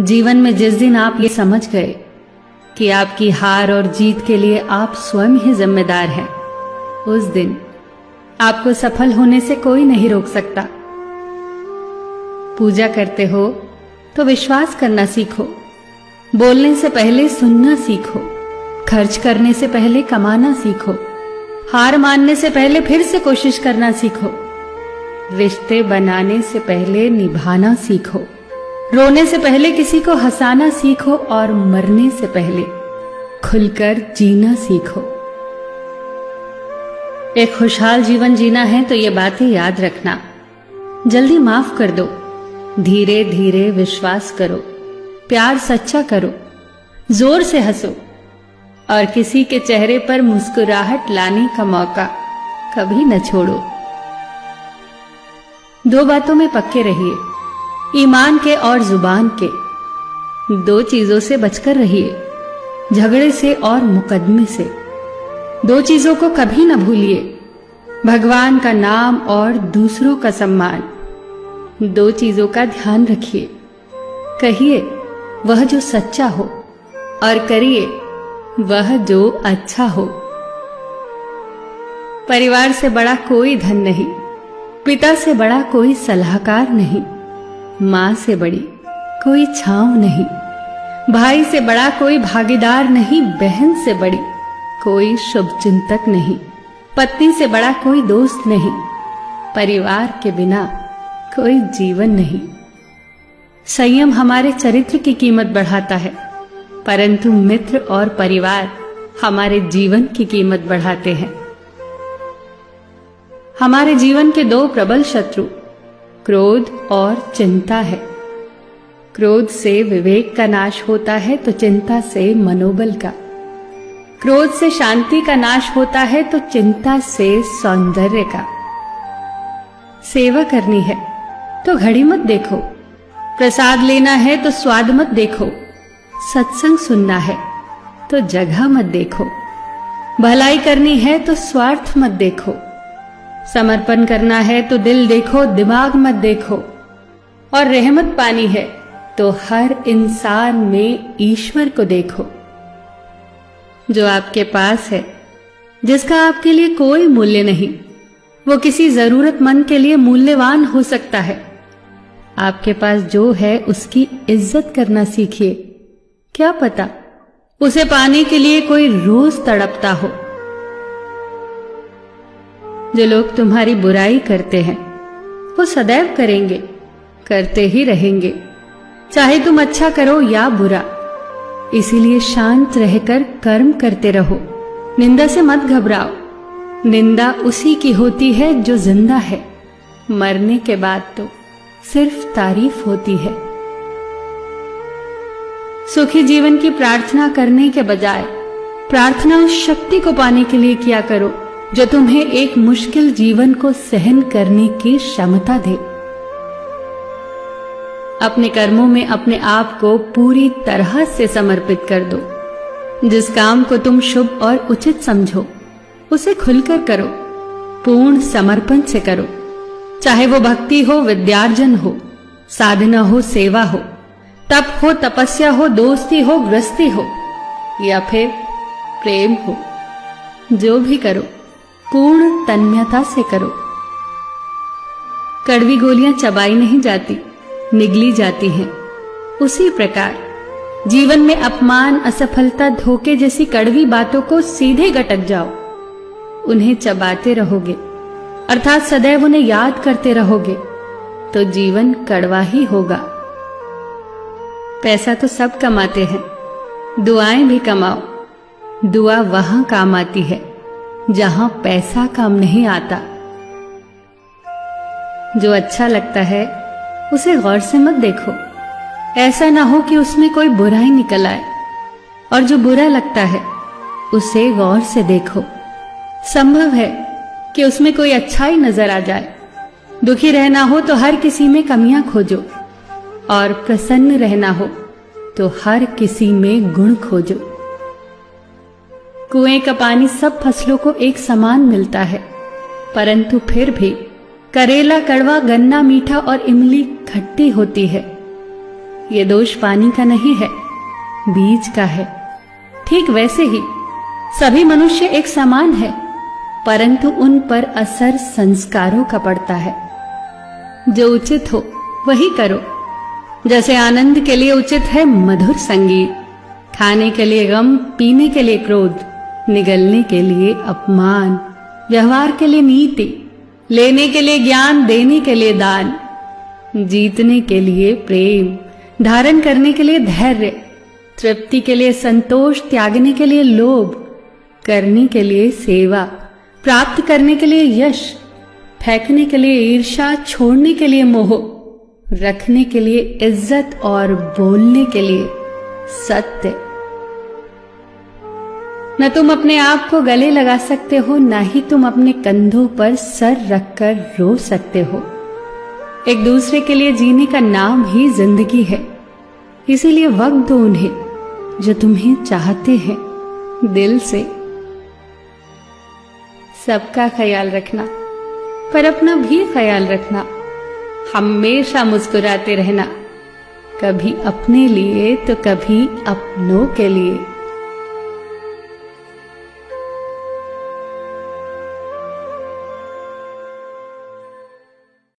जीवन में जिस दिन आप ये समझ गए कि आपकी हार और जीत के लिए आप स्वयं ही जिम्मेदार हैं, उस दिन आपको सफल होने से कोई नहीं रोक सकता। पूजा करते हो तो विश्वास करना सीखो, बोलने से पहले सुनना सीखो, खर्च करने से पहले कमाना सीखो, हार मानने से पहले फिर से कोशिश करना सीखो, रिश्ते बनाने से पहले निभाना सीखो, रोने से पहले किसी को हंसाना सीखो और मरने से पहले खुलकर जीना सीखो। एक खुशहाल जीवन जीना है तो ये बातें याद रखना। जल्दी माफ कर दो, धीरे धीरे विश्वास करो, प्यार सच्चा करो, जोर से हंसो और किसी के चेहरे पर मुस्कुराहट लाने का मौका कभी न छोड़ो। दो बातों में पक्के रहिए, ईमान के और जुबान के। दो चीजों से बचकर रहिए, झगड़े से और मुकदमे से। दो चीजों को कभी न भूलिए, भगवान का नाम और दूसरों का सम्मान। दो चीजों का ध्यान रखिए, कहिए वह जो सच्चा हो और करिए वह जो अच्छा हो। परिवार से बड़ा कोई धन नहीं, पिता से बड़ा कोई सलाहकार नहीं, मां से बड़ी कोई छांव नहीं, भाई से बड़ा कोई भागीदार नहीं, बहन से बड़ी कोई शुभचिंतक नहीं, पत्नी से बड़ा कोई दोस्त नहीं, परिवार के बिना कोई जीवन नहीं। संयम हमारे चरित्र की कीमत बढ़ाता है, परंतु मित्र और परिवार हमारे जीवन की कीमत बढ़ाते हैं। हमारे जीवन के दो प्रबल शत्रु क्रोध और चिंता है। क्रोध से विवेक का नाश होता है तो चिंता से मनोबल का। क्रोध से शांति का नाश होता है तो चिंता से सौंदर्य का। सेवा करनी है तो घड़ी मत देखो, प्रसाद लेना है तो स्वाद मत देखो, सत्संग सुनना है तो जगह मत देखो, भलाई करनी है तो स्वार्थ मत देखो, समर्पण करना है तो दिल देखो, दिमाग मत देखो, और रहमत पानी है तो हर इंसान में ईश्वर को देखो। जो आपके पास है, जिसका आपके लिए कोई मूल्य नहीं, वो किसी जरूरतमंद के लिए मूल्यवान हो सकता है। आपके पास जो है उसकी इज्जत करना सीखिए, क्या पता उसे पाने के लिए कोई रोज तड़पता हो। जो लोग तुम्हारी बुराई करते हैं वो सदैव करेंगे, करते ही रहेंगे, चाहे तुम अच्छा करो या बुरा। इसीलिए शांत रहकर कर्म करते रहो, निंदा से मत घबराओ। निंदा उसी की होती है जो जिंदा है, मरने के बाद तो सिर्फ तारीफ होती है। सुखी जीवन की प्रार्थना करने के बजाय प्रार्थना उस शक्ति को पाने के लिए किया करो जो तुम्हें एक मुश्किल जीवन को सहन करने की क्षमता दे। अपने कर्मों में अपने आप को पूरी तरह से समर्पित कर दो। जिस काम को तुम शुभ और उचित समझो उसे खुलकर करो, पूर्ण समर्पण से करो। चाहे वो भक्ति हो, विद्यार्जन हो, साधना हो, सेवा हो, तप हो, तपस्या हो, दोस्ती हो, गृहस्थी हो या फिर प्रेम हो, जो भी करो पूर्ण तन्मयता से करो। कड़वी गोलियां चबाई नहीं जाती, निगली जाती हैं। उसी प्रकार जीवन में अपमान, असफलता, धोखे जैसी कड़वी बातों को सीधे गटक जाओ। उन्हें चबाते रहोगे, अर्थात सदैव उन्हें याद करते रहोगे, तो जीवन कड़वा ही होगा। पैसा तो सब कमाते हैं, दुआएं भी कमाओ। दुआ वहां काम आती है जहां पैसा काम नहीं आता। जो अच्छा लगता है उसे गौर से मत देखो, ऐसा ना हो कि उसमें कोई बुराई निकल आए, और जो बुरा लगता है उसे गौर से देखो। संभव है कि उसमें कोई अच्छाई नजर आ जाए। दुखी रहना हो तो हर किसी में कमियां खोजो, और प्रसन्न रहना हो तो हर किसी में गुण खोजो। कुएं का पानी सब फसलों को एक समान मिलता है, परंतु फिर भी करेला कड़वा, गन्ना मीठा और इमली खट्टी होती है। ये दोष पानी का नहीं है, बीज का है। ठीक वैसे ही सभी मनुष्य एक समान है, परंतु उन पर असर संस्कारों का पड़ता है। जो उचित हो वही करो। जैसे आनंद के लिए उचित है मधुर संगीत, खाने के लिए गम, पीने के लिए क्रोध, निगलने के लिए अपमान, व्यवहार के लिए नीति, लेने के लिए ज्ञान, देने के लिए दान, जीतने के लिए प्रेम, धारण करने के लिए धैर्य, तृप्ति के लिए संतोष, त्यागने के लिए लोभ, करने के लिए सेवा, प्राप्त करने के लिए यश, फेंकने के लिए ईर्ष्या, छोड़ने के लिए मोह, रखने के लिए इज्जत और बोलने के लिए सत्य। न तुम अपने आप को गले लगा सकते हो, न ही तुम अपने कंधों पर सर रखकर रो सकते हो। एक दूसरे के लिए जीने का नाम ही जिंदगी है। इसीलिए वक्त दो उन्हें जो तुम्हें चाहते हैं दिल से। सबका ख्याल रखना, पर अपना भी ख्याल रखना। हमेशा मुस्कुराते रहना, कभी अपने लिए तो कभी अपनों के लिए।